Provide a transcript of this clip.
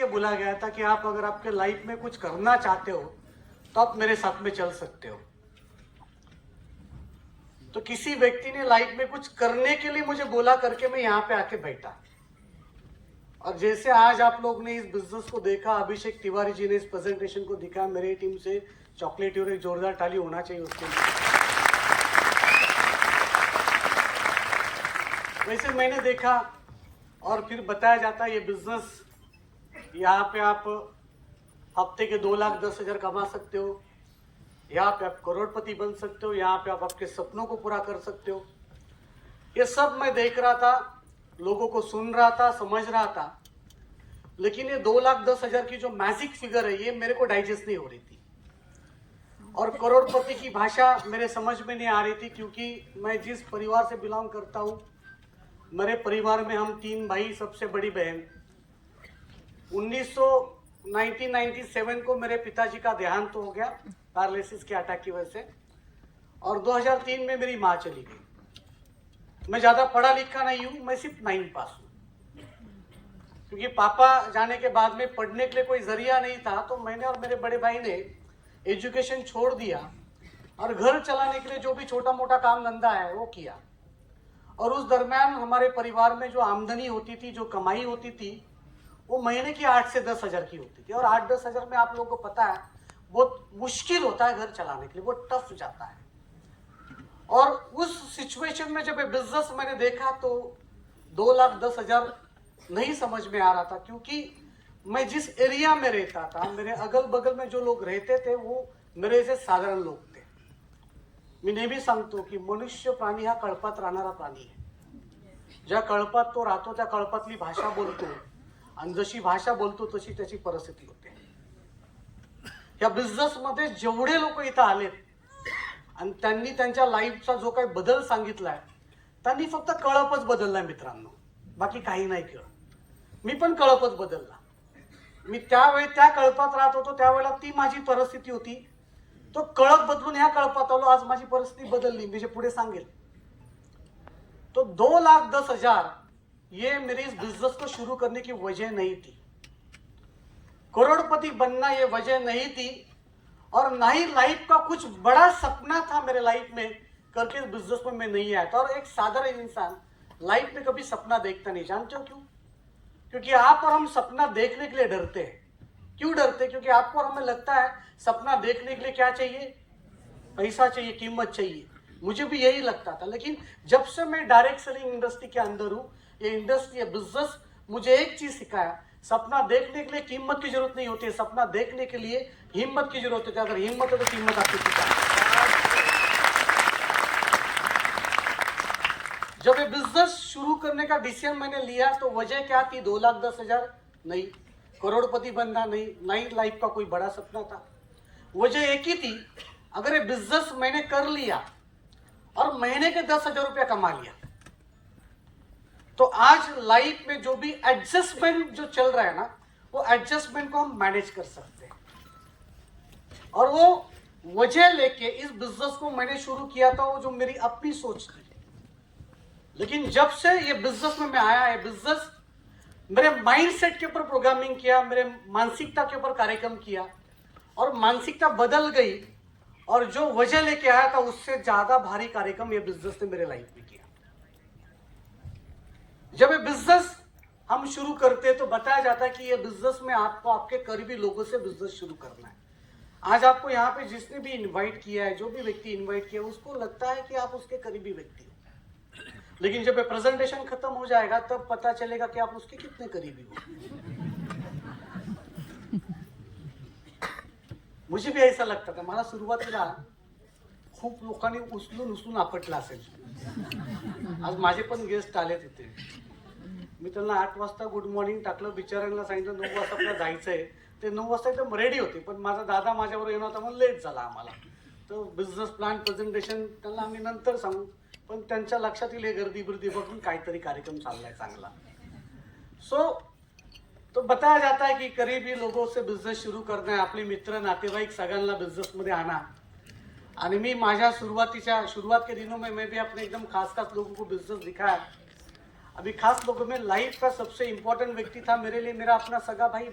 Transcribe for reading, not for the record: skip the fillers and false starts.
बोला गया था कि आप अगर आपके लाइफ में कुछ करना चाहते हो तो आप मेरे साथ में चल सकते हो। तो किसी व्यक्ति ने लाइफ में कुछ करने के लिए मुझे बोला करके मैं यहाँ पे आके बैठा। और जैसे आज आप लोग ने इस बिजनेस को देखा, अभिषेक तिवारी जी ने इस प्रेजेंटेशन को दिखा, मेरी टीम से चॉकलेट और एक जोरदार ताली होना चाहिए उसके लिए। वैसे मैंने देखा और फिर बताया जाता है ये बिजनेस, यहाँ पे आप हफ्ते के 2,10,000 कमा सकते हो, यहाँ पे आप करोड़पति बन सकते हो, यहाँ पे आप आपके सपनों को पूरा कर सकते हो। ये सब मैं देख रहा था, लोगों को सुन रहा था, समझ रहा था, लेकिन ये 2,10,000 की जो मैजिक फिगर है ये मेरे को डाइजेस्ट नहीं हो रही थी। और करोड़पति की भाषा मेरे समझ में नहीं आ रही थी, क्योंकि मैं जिस परिवार से बिलोंग करता हूँ, मेरे परिवार में हम 3 भाई, सबसे बड़ी बहन। 1997 को मेरे पिताजी का देहांत हो गया पैरालिसिस के अटैक की वजह से, और 2003 में मेरी माँ चली गई। मैं ज़्यादा पढ़ा लिखा नहीं हूँ, मैं सिर्फ 9 पास हूँ, क्योंकि पापा जाने के बाद में पढ़ने के लिए कोई जरिया नहीं था, तो मैंने और मेरे बड़े भाई ने एजुकेशन छोड़ दिया और घर चलाने के लिए जो भी छोटा मोटा काम धंधा है वो किया। और उस दरमियान हमारे परिवार में जो आमदनी होती थी, जो कमाई होती थी, वो महीने की 8 से 10,000 की होती थी। और 8-10,000 में आप लोगों को पता है बहुत मुश्किल होता है घर चलाने के लिए, बहुत टफ जाता है। और उस सिचुएशन में जब ये बिजनेस मैंने देखा तो 2,10,000 नहीं समझ में आ रहा था, क्योंकि मैं जिस एरिया में रहता था, मेरे अगल बगल में जो लोग रहते थे वो मेरे से साधारण लोग थे। मी नेहमी सांगतो की मनुष्य प्राणी हा कळपात राहणारा प्राणी आहे। ज्या कळपात तो राहतो त्या कळपातली भाषा बोलतो, आणि जशी भाषा बोलतो तशी त्याची परिस्थिती होते। या बिझनेस मध्ये जेवढे लोक इथं आलेत आणि त्यांनी त्यांच्या लाईफचा जो काही बदल सांगितलाय, त्यांनी फक्त कळपच बदललाय मित्रांनो, बाकी काही नाही केलं। मी पण कळपच बदलला। मी त्यावेळी त्या कळपात राहत होतो, त्यावेळेला ती माझी परिस्थिती होती। तो कळप बदलून ह्या कळपात आलो, आज माझी परिस्थिती बदलली, मी जे पुढे सांगेल। तो 2,10,000 ये मेरे इस बिजनेस को शुरू करने की वजह नहीं थी, करोड़पति बनना ये वजह नहीं थी, और ना ही लाइफ का कुछ बड़ा सपना था मेरे लाइफ में करके इस बिजनेस में मैं नहीं आया था। और एक साधारण इंसान लाइफ में कभी सपना देखता नहीं, जानते हो क्यों? क्योंकि आप और हम सपना देखने के लिए डरते हैं। क्यों डरते हैं? क्योंकि आपको और हमें लगता है सपना देखने के लिए क्या चाहिए? पैसा चाहिए, कीमत चाहिए। मुझे भी यही लगता था, लेकिन जब से मैं डायरेक्ट सेलिंग इंडस्ट्री के अंदर हूँ, ये इंडस्ट्री, ये बिजनेस मुझे एक चीज सिखाया, सपना देखने के लिए कीमत की जरूरत नहीं होती है, सपना देखने के लिए हिम्मत की जरूरत होती है। अगर हिम्मत है तो कीमत आपकी सिखाए। जब ये बिजनेस शुरू करने का डिसीजन मैंने लिया तो वजह क्या थी? 2,10,000 नहीं, करोड़पति बनना नहीं, नहीं लाइफ का कोई बड़ा सपना था। वजह एक ही थी, अगर ये बिजनेस मैंने कर लिया और महीने के 10,000 रुपया कमा लिया, तो आज लाइफ में जो भी एडजस्टमेंट जो चल रहा है ना, वो एडजस्टमेंट को हम मैनेज कर सकते हैं। और वो वजह लेके इस बिजनेस को मैंने शुरू किया था, वो जो मेरी अपनी सोच थी। लेकिन जब से ये बिजनेस में मैं आया, ये बिजनेस मेरे माइंडसेट के ऊपर प्रोग्रामिंग किया, मेरे मानसिकता के ऊपर कार्यक्रम किया, और मानसिकता बदल गई, और जो वजह लेके आया था उससे ज्यादा भारी कार्यक्रम ये बिजनेस ने मेरे लाइफ में किया। जब ये बिजनेस हम शुरू करते हैं तो बताया जाता है कि ये बिजनेस में आपको आपके करीबी लोगों से बिजनेस शुरू करना है। आज आपको यहाँ पे जिसने भी इनवाइट किया है, जो भी व्यक्ति इनवाइट किया, उसको लगता है कि आप उसके करीबी व्यक्ति हो, लेकिन जब ये प्रेजेंटेशन खत्म हो जाएगा तब पता चलेगा कि आप उसके कितने करीबी हो। मुझे भी ऐसा लगता था, मला सुरुवातीला खूप लोकांनी उचलून उचलून आपटलं असेल। आज माझे पण गेस्ट आले तिथे, मी त्यांना 8 वाजता गुड मॉर्निंग टाकलं, बिचाऱ्यांना सांगितलं 9 वाजता आपल्याला जायचंय। ते 9 वाजता एकदम रेडी होते, पण माझा दादा माझ्यावर येणार होता म्हणून लेट झाला आम्हाला। तो बिझनेस प्लॅन प्रेझेंटेशन त्यांना आम्ही नंतर सांगू, पण त्यांच्या लक्षात येईल हे गर्दी बिर्दी बघून काहीतरी कार्यक्रम चाललाय चांगला। तो बताया जाता है कि करीबी लोगों से बिजनेस शुरू करना है, आपले मित्र नातेवाईक सगळ्यांना बिजनेस मध्ये आणा। आणि मी माझ्या शुरुआत के दिनों में मैं भी अपने एकदम खास लोगों को बिजनेस दिखाया। अभी खास लोगों में लाइफ का सबसे इम्पोर्टेंट व्यक्ति था मेरे लिए मेरा अपना सगा भाई।